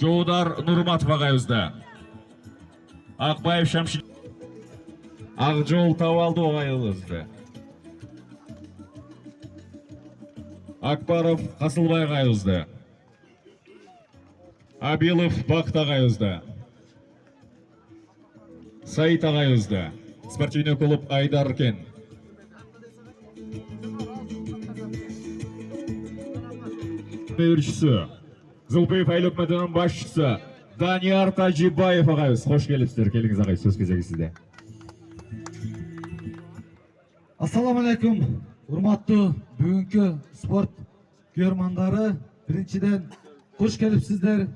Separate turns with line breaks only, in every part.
Жоудар Нурматов ағайымызды. Ақбаев Шамшин Ақжол Тавалды ағайымызды. Акбаров Қасылбай ағайымызды. Абилов Бақыт ағайымызды. Саид ағайымызды. Спортивный клуб Айдар Кен. Мейіршісі, Зулпиев айлы өкметінің басшысы Данияр Тажибаев ағайыз. Қош келіпсіздер, келіңіз ағай, сөз кезегі сізде.
Ассаламу алейкум, урматтуу бүгүнкү спорт көрмандары. Биринчиден қош келіпсіздер.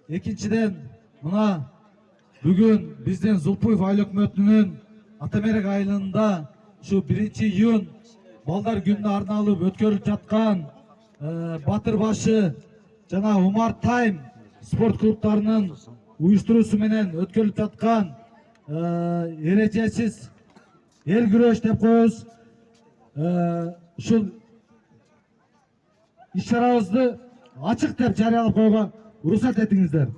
Экинчиден мына бүгүн биздин Зулпиев айлы өкметінің Атамерек айылында шу 1-июнь балдар күнүнө арналып өткөрүлүп жаткан Батырбашы жана Умар Тайм спорт клубтарынын уюштуруусу менен өткөрүлүп жаткан эрежесиз эл күрөш деп коебуз. Ушул иш-чарабызды ачык деп жарыялап коюуга уруксат этиңиздер.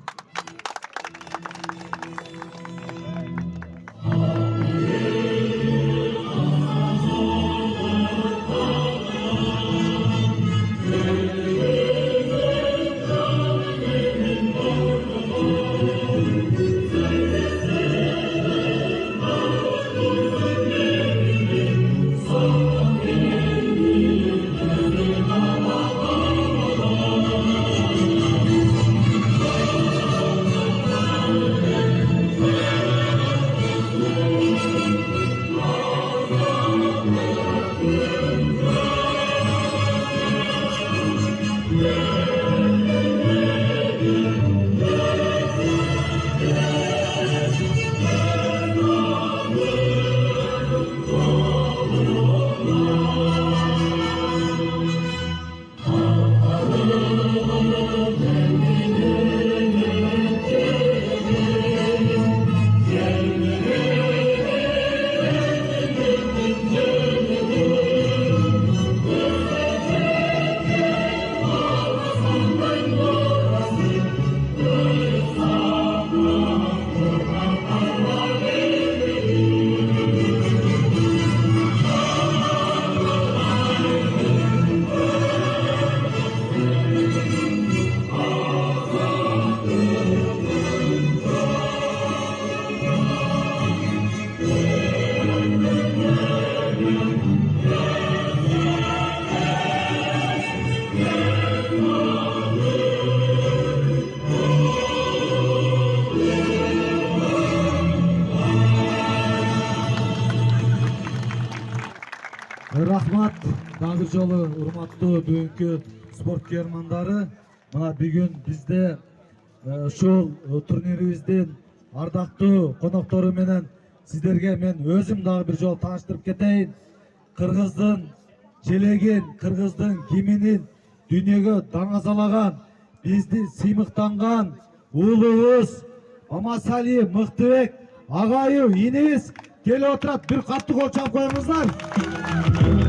Рахмат, дагы жолу урматтуу бүгүнкү спорт көрмандары. Мына бүгүн бизде ушул турнирибиздин ардактуу коноктору менен сиздерге мен өзүм дагы бир жолу тааныштырып кетейин. Кыргыздын желегин, кыргыздын киминин дүйнөгө даңазалаган, бизди сыймыктанган уулубуз Амасали Мыктыбек агайы инибиз келип отурат. Бир катты кол чалып коюңуздар.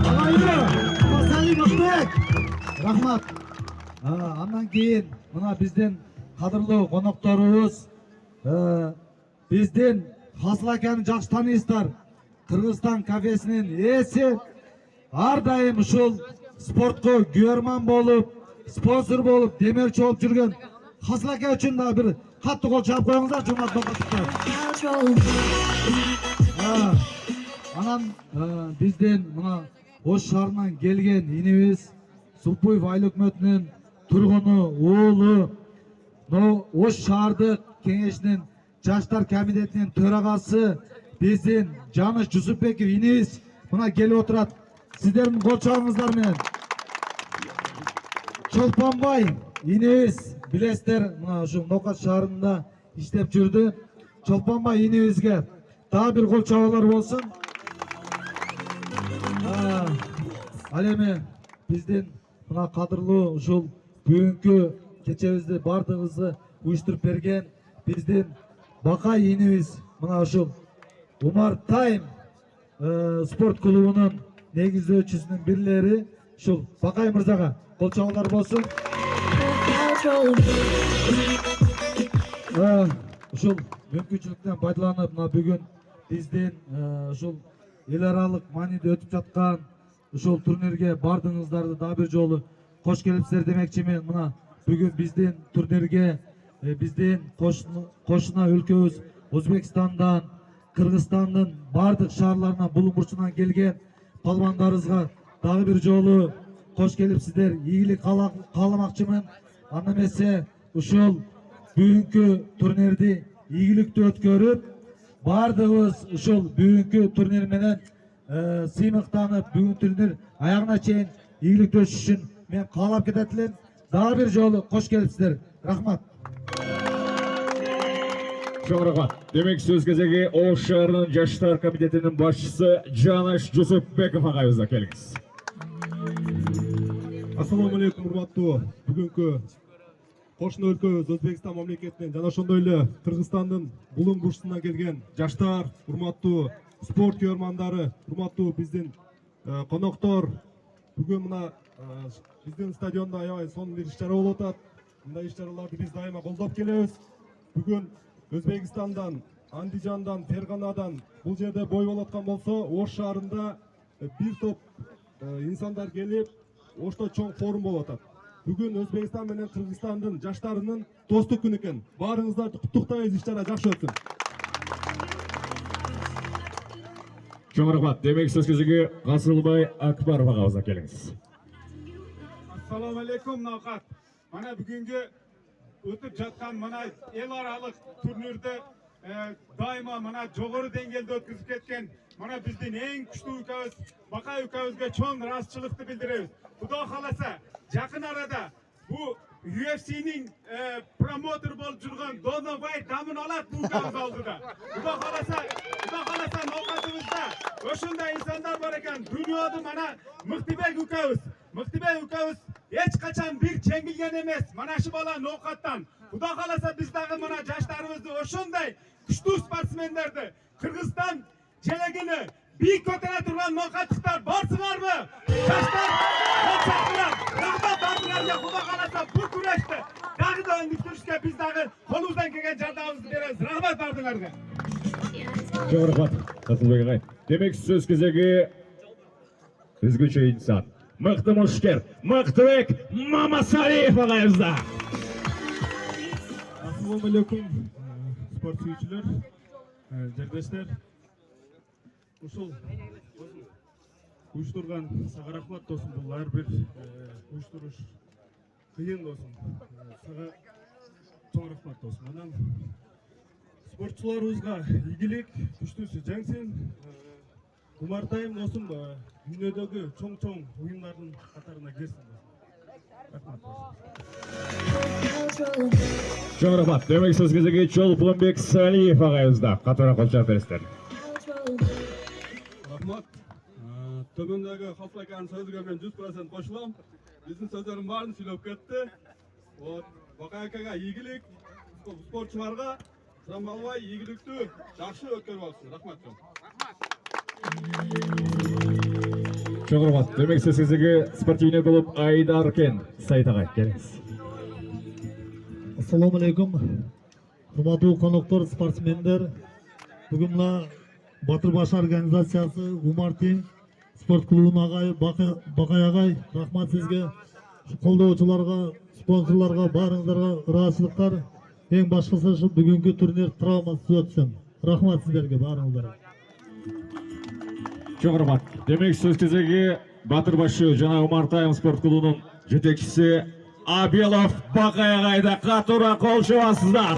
Агайы Амасали Мыктыбек. Рахмат. Андан кийин мына биздин кадырлуу конокторубуз, биздин Хасыл аканы жакшы тааныйсыздар. Кыргызстан кафесинин ээси, ар дайым ушул спортко күйөрман болуп, спонсор болуп, демеуші болуп жүргөн Хасыл ака үчүн да бир катты кол чалып коюңуздар, жумат бакыттар. Анан биздин мына Ош шаарынан келген инибиз, Зулпиев айыл өкмөтүнүн тургуну, уулу, Ош шаардык кеңешинин жаштар комитетинин төрагасы биздин Жаныш Жусупбеков инибиз мына келип отурат. Сиздердин кол чабыңыздар менен. Чолпонбай инибиз билесиздер, мына ушу Нокат шаарында иштеп жүрдү. Чолпонбай инибизге дагы бир кол чабуулар болсун. Ал эми биздин мына кадырлуу ушул бүгүнкү кечебизди бардыгыбызды уюштуруп берген биздин Бакай инибиз мына ушул Умар Тайм спорт клубунун негиздөөчүсүнүн бирлери ушул Бакай мырзага кол чабуулар болсун. ушул мүмкүнчүлүктөн пайдаланып мына бүгүн биздин ушул эл аралык мааниде өтүп жаткан ушул турнирге бардыгыңыздарды дагы бир жолу кош келипсиздер демекчимин. Мына бүгүн биздин турнирге биздин кошуна өлкөбүз Өзбекстандан, Кыргызстандын бардык шаарларынан, булуң бурчунан келген палвандарыбызга дагы бир жолу кош келипсиздер. Ийгилик кааламакчымын. Анда эмесе ушул бүгүнкү турнирди ийгиликтүү өткөрүп, бардыгыбыз ушул бүгүнкү турнир менен сыймыктанып, бүгүн турнир аягына чейин ийгиликтүү өтүшүн мен каалап кетет элем. Дагы бир жолу кош келипсиздер. Рахмат.
Чоң рахмат. Демек сөз кезеги Ош шаарынын жаштар комитетинин башчысы Жанаш Жусупбеков агайыбызга келиңиз.
Ассаламу алейкум, урматтуу бүгүнкү кошуна өлкөбүз Өзбекстан мамлекетинен жана ошондой эле Кыргызстандын булуң бурчусунан келген жаштар, урматтуу спорт көрмандары, урматтуу биздин коноктор, бүгүн мына биздин стадиондо аябай сонун бир иш-чара болуп атат. Мындай иш-чараларды биз дайыма колдоп келебиз. Бүгүн Өзбекстандан, Андижандан, Ферганадан бул жерде бой болуп аткан болсо, Ош шаарында бир топ инсандар келип, Ошто чоң форум болуп атат. Бүгүн Өзбекстан менен Кыргызстандын жаштарынын достук күнү экен. Баарыңыздарды куттуктайбыз, иш-чара жакшы өтсүн.
Чоң рахмат. Демек сөз кезеги Касылбай Акбаров агайыбызга келиңиз.
Ассаламу алейкум, Науқат. Мана бүгүнкү өтүп жаткан мына эл аралык турнирде дайыма мына жогору деңгээлде өткүзүп кеткен мана биздин эң күчтүү укабыз Бакай укабызга чоң ыраазычылыкты билдиребиз. Кудо кааласа, жакын арада бу UFC'нин промотор болуп жүргөн Дона Вайт дамын алат бу укабыз алдыда. Кудо кааласа Науқатыбызда ошондой инсандар бар экен. Дүйнөдө мана Мыктыбек укабыз эч качан бир жеңилген эмес. Мана шу бала Науқаттан. Кудо кааласа биз дагы мына жаштарыбызды ошондой күчтүү спортсмендерди Кыргызстан желегине бийик көтөрө турган Науқаттыктар барсыңарбы? Жаштар, рахмат бардыңарга. Кудо кааласа бул күрөштү дагы да өнүктүрүшкө биз дагы колубуздан келген жардамыбызды беребиз. Рахмат бардыңарга.
Чоң рахмат. Касылбек агай. Демек сөз кезеги өзгөчө инсан, мыкты мушкер, Мыктыбек Мамасалиев агайыбызда.
Ассаламу алейкум, спорт сүйүүчүлөр, жердештер. Ушул уюштурган сага рахмат досум. Бул ар бир уюштуруш кыйын досум. Сага чоң рахмат досум. Анан спортчуларыбызга ийгилик, күчтүүсү жеңсин. Умартайым досум дүйнөдөгү чоң уюмдардын катарына кирсин. Рахмат досум.
Чоң рахмат. Демек сөз кезеги Чолпонбек Салиев агайыбызда. Катара кошо бересиздер.
Рахмат. Төмөндөгү Халфаканын сөзүгө мен 100% кошулам. Биздин сөздөрдүн баарын сүйлөп кетти. Бакай акага ийгилик, спортчуларга Самалбай ийгиликтүү жакшы өткөрүп алсын. Рахмат.
Чоң рахмат. Демек сөз кезеги спортивный клуб Айдар Кен Сайт агай келиңиз.
Ассаламу алейкум, урматтуу коноктор, спортсмендер. Бүгүн мына Батыр Баш организациясы Умар Тим спорт клубунун агай Бакай агай, рахмат сизге, колдоочуларга, спонсорлорго баарыңыздарга ыраазычылыктар. Эң башкысы ушу бүгүнкү турнир травмасыз өтсүн. Рахмат сиздерге баарыңыздарга.
Чоң рахмат. Демек сөз кезеги Батыр Башы жана Умартайым спорт клубунун жетекчиси Абелов Бакай агайда катуура кол чабасыздар.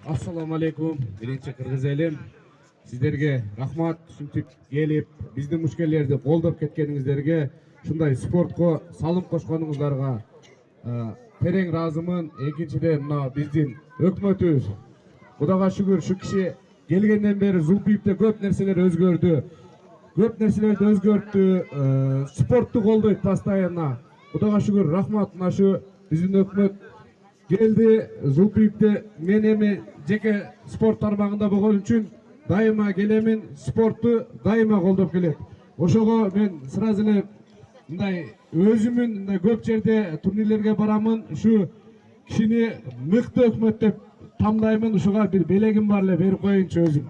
Ассаламу алейкум, биринчи кыргыз элим. Сиздерге рахмат, ушинтип келип, биздин мушкерлерди колдоп кеткениңиздерге, ушундай спортко салым кошконуңуздарга терең ыраазымын. Экинчиден, мына биздин өкмөтүбүз, Кудайга шүгүр, шу киши келгенден бери Зулпиевде көп нерселер өзгөрдү. Көп нерселерди өзгөрттү, спортту колдойт постоянно. Кудайга шүгүр, рахмат. Мына шу биздин өкмөт келди, Зулпиевде мен эми жеке спорт тармагында болгон үчүн дайыма келемин, спортту дайыма колдоп келет. Ошого мен сразу эле мындай өзүмүн мындай көп жерде турнирлерге барамын, ушу кишини мыкты өкмөт деп тамдаймын, ушуга бир белегим бар эле, берип коеюнчу өзүм.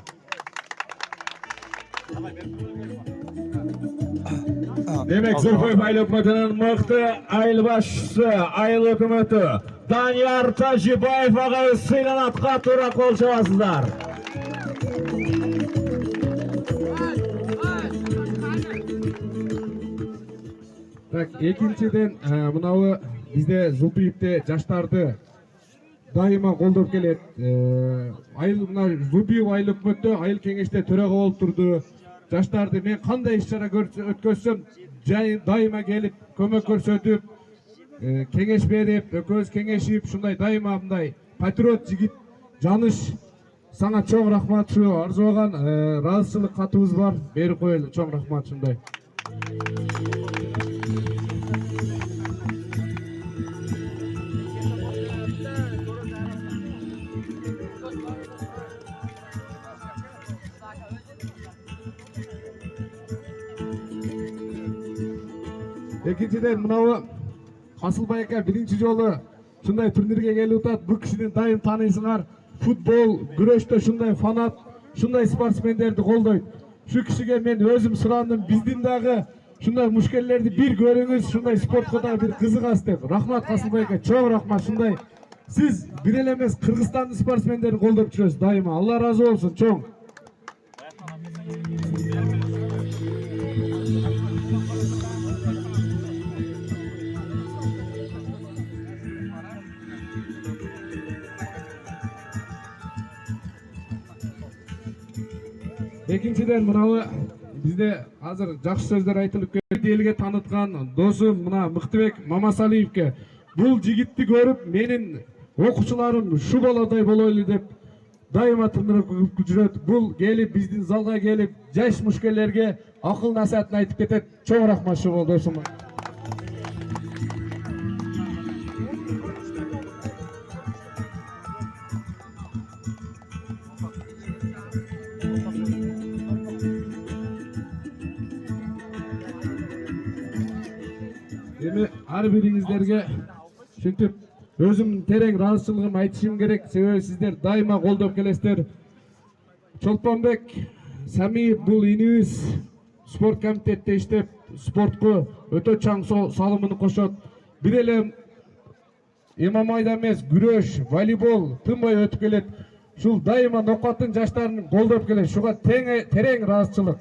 Demek Zülfüf Ayıl Hükümeti'nin mıhtı ayıl başçısı, ayıl hükümeti Daniyar Tajibayev ağayı sıylanatqa tura kol çalasızlar.
Так, экинчиден мынабы бизде Зулпиевде жаштарды дайыма колдоп келет. Айыл мына Зулпиев айыл өкмөттө, айыл кеңеште төрага болуп турду. Жаштарды мен кандай иш-чара өткөзсөм, дайыма келип көмөк көрсөтүп, кеңеш берип, өкөбүз кеңешип, ушундай дайыма мындай патриот жигит Жаныш, сага чоң рахмат. Ушу арзуган ыраазычылык катыбыз бар, берип коелу, чоң рахмат ушундай. Экинчиден мынабы Касылбай ака биринчи жолу ушундай турнирге келип атат. Бул кишини дайым тааныйсыңар. Футбол, күрөштө шундай фанат, шундай спортсмендерди колдойт. Şu kişiге мен өзүм сурандым, биздин дагы шундай мушкелерди бир көрүңүз, шундай спортко да бир кызыгасыз деп. Рахмат Касылбай ака, чоң рахмат. Шундай сиз бир эле эмес, Кыргызстандын спортсмендерин колдоп жүрөсүз дайыма. Алла разы болсун, чоң. Экинчиден мынабы бизде азыр жакшы сөздөр айтылып келет. Элге тааныткан досум мына Мыктыбек Мамасалиевке бул жигитти көрүп менин окуучуларым ушу болодай болойлу деп дайыма тындырып жүрөт. Бул келип биздин залга келип жаш мушкелерге акыл насаатын айтып кетет. Чоң рахмат ушул досума. Эми ар бириңиздерге ушинтип өзүм терең ыраазычылыгымды айтышым керек. Себеби сиздер дайыма колдоп келесиздер. Чолпонбек Самиев бул инибиз спорт комитетте иштеп, спортко өтө чаң салымын кошот. Бир эле ММА'да эмес, күрөш, волейбол тынбай өтүп келет. Ушул дайыма Нокаттын жаштарын колдоп келет. Шуга терең ыраазычылык.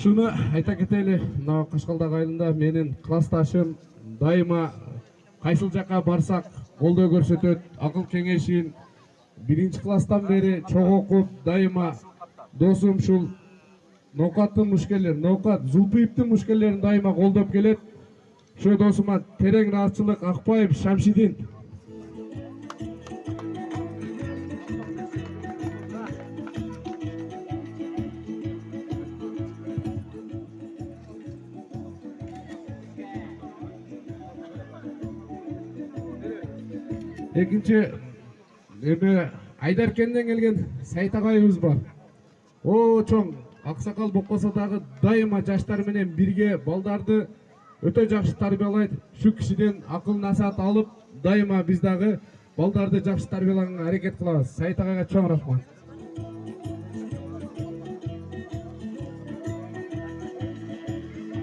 Шуну айта кетели, мына Кашкалдагы айылында менин классташым дайыма кайсыл жака барсак колдоо көрсөтөт, акыл кеңешин биринчи класстан бери чоң окуп, дайыма досум ушул Нокаттын мушкелери, Нокат Зулпиевдин мушкелерин дайыма колдоп келет. Ошо досума терең ыраазычылык. Акпаев Шамшидин. Экинчи эме Айдаркенден келген Сайт агайыбыз бар. О чоң аксакал бокпосо дагы дайыма жаштар менен бирге балдарды өтө жакшы тарбиялайт. Шу кишиден акыл насаат алып, дайыма биз дагы балдарды жакшы тарбиялаганга аракет кылабыз. Сайт агайга чоң рахмат.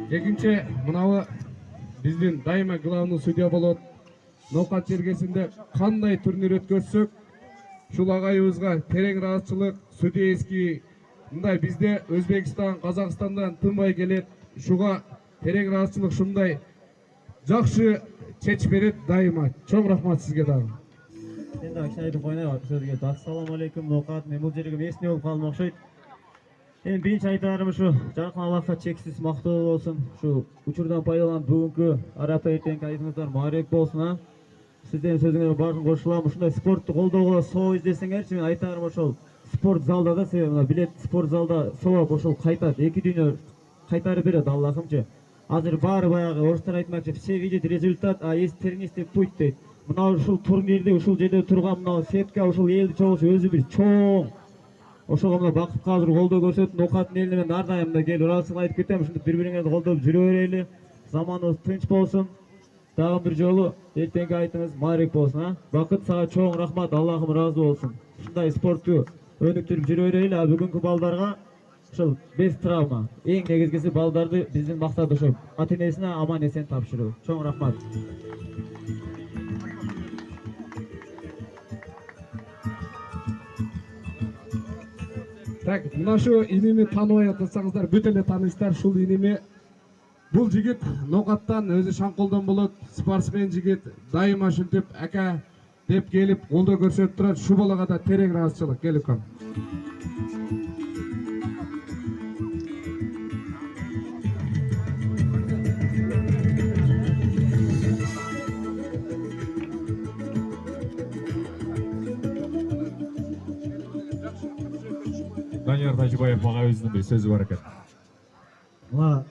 Экинчи мынабы биздин дайыма главный судья болот. Нокат жергесинде кандай турнир өткөрсөк, ушул агайыбызга терең ыраазычылык. Судейский мындай бизде Өзбекстан, Казакстандан тынбай келет. Шуга терең ыраазычылык, шундай жакшы чеч берет дайыма. Чоң рахмат сизге дагы.
Мен дагы кичине айтып коеюн. Сөзгө ассалам алейкум Нокат. Мен бул жерге эсне болуп калдым окшойт. Эми биринчи айтарым ушу жаркын Аллахка чексиз мактоо болсун. Ушу учурдан пайдаланып бүгүнкү арапа эртеңки айтыңыздар маарек болсун. Сиздердин сөзүңөргө бардым кошулам. Ушундай спортту колдоого соо издесеңерчи, мен айтарым ошол спорт залда да, себеби билет спорт залда сооп ошол кайтат. Эки дүйнө кайтарып берет Аллахымчы. Азыр баары баягы орустар айтмакчы, все видят результат, а есть тернистый путь дейт. Мына ушул турнирде ушул жерде турган мына сетка ушул элди чогуш өзү бир чоң. Ошого мына бакытка азыр колдоо көрсөтүп, Ноокаттын элине мен ар дайым да келип ыраазычылык айтып кетем. Ушинтип бири-бириңерди колдоп жүрө берели. Заманыбыз тынч болсун. Дагы бир жолу эртеңки айтыңыз маарек болсун, а? Бакыт сага чоң рахмат, Аллахым ыраазы болсун. Ушундай спортту өнүктүрүп жүрө берели, а бүгүнкү балдарга ушул без травма. Эң негизгиси балдарды биздин максат ошо ата-энесине аман эсен тапшыруу. Чоң рахмат.
Так, мына шу иними тааныбай атсаңыздар бүт эле тааныйсыздар. Ушул иними бул жигит Ноокаттан, өзү Шаңколдон болот, спортсмен жигит, дайыма ушинтип ака деп келип колдоо көрсөтүп турат. Шу балага да терең ыраазычылык. Келип кал.
Данияр Тажибаев ага өзүнүн бир сөзү бар экен.
Мына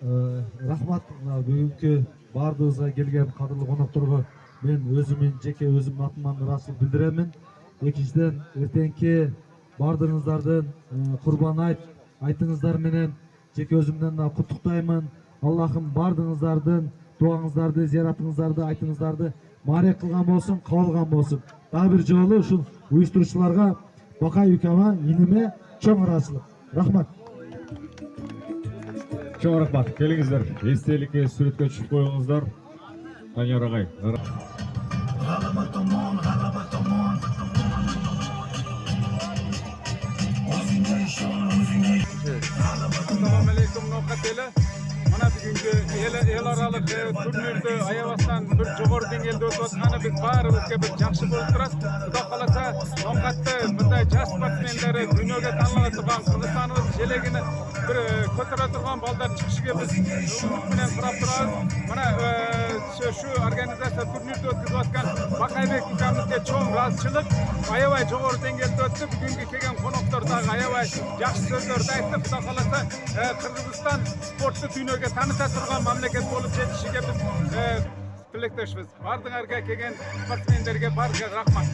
рахмат мына бүгүнкү баардыгыбызга келген кадырлуу конокторго мен өзүмдүн жеке өзүмдүн атымдан ыраазычылык билдиремин. Экинчиден эртеңки баардыгыңыздардын Курбан айт айтыңыздар менен жеке өзүмдөн да куттуктаймын. Аллахым баардыгыңыздардын дуаңыздарды, зияратыңыздарды, айтыңыздарды маарек кылган болсун, кабыл алган болсун. Дагы бир жолу ушул уюштуруучуларга Бакай укама иниме чоң ыраазычылык. Рахмат.
Чоң рахмат. Келиңиздер. Эстеликке сүрөткө түшүп коюңуздар. Данияр агай.
Assalamu alaikum Nookат eli. Mana бүгүнкү эл аралык турнирде аябастан бир жогору деңгээлде өтүп атканы биз баарыбызга бир жакшы болуп турат. Кудай кааласа Ноокатты мындай жаш спортсмендери дүйнөгө таанылып турган Кыргызстаныбыз желегине бир көтөрө турган балдар чыгышыга биз үмүт менен карап турабыз. Mana şu organizatsiya turnirde өткүзүп аткан Бакайбек укамызга чоң ыраазычылык. Аябай жогору деңгээлде өттү. Бүгүнкү келген коноктор дагы аябай жакшы сөздөрдү айтты. Кудай кааласа Кыргызстан спортту дүйнөгө таныта турган мамлекет болуп жетишиге биз тилектешпиз. Бардыңарга келген спортсмендерге баарыга рахмат.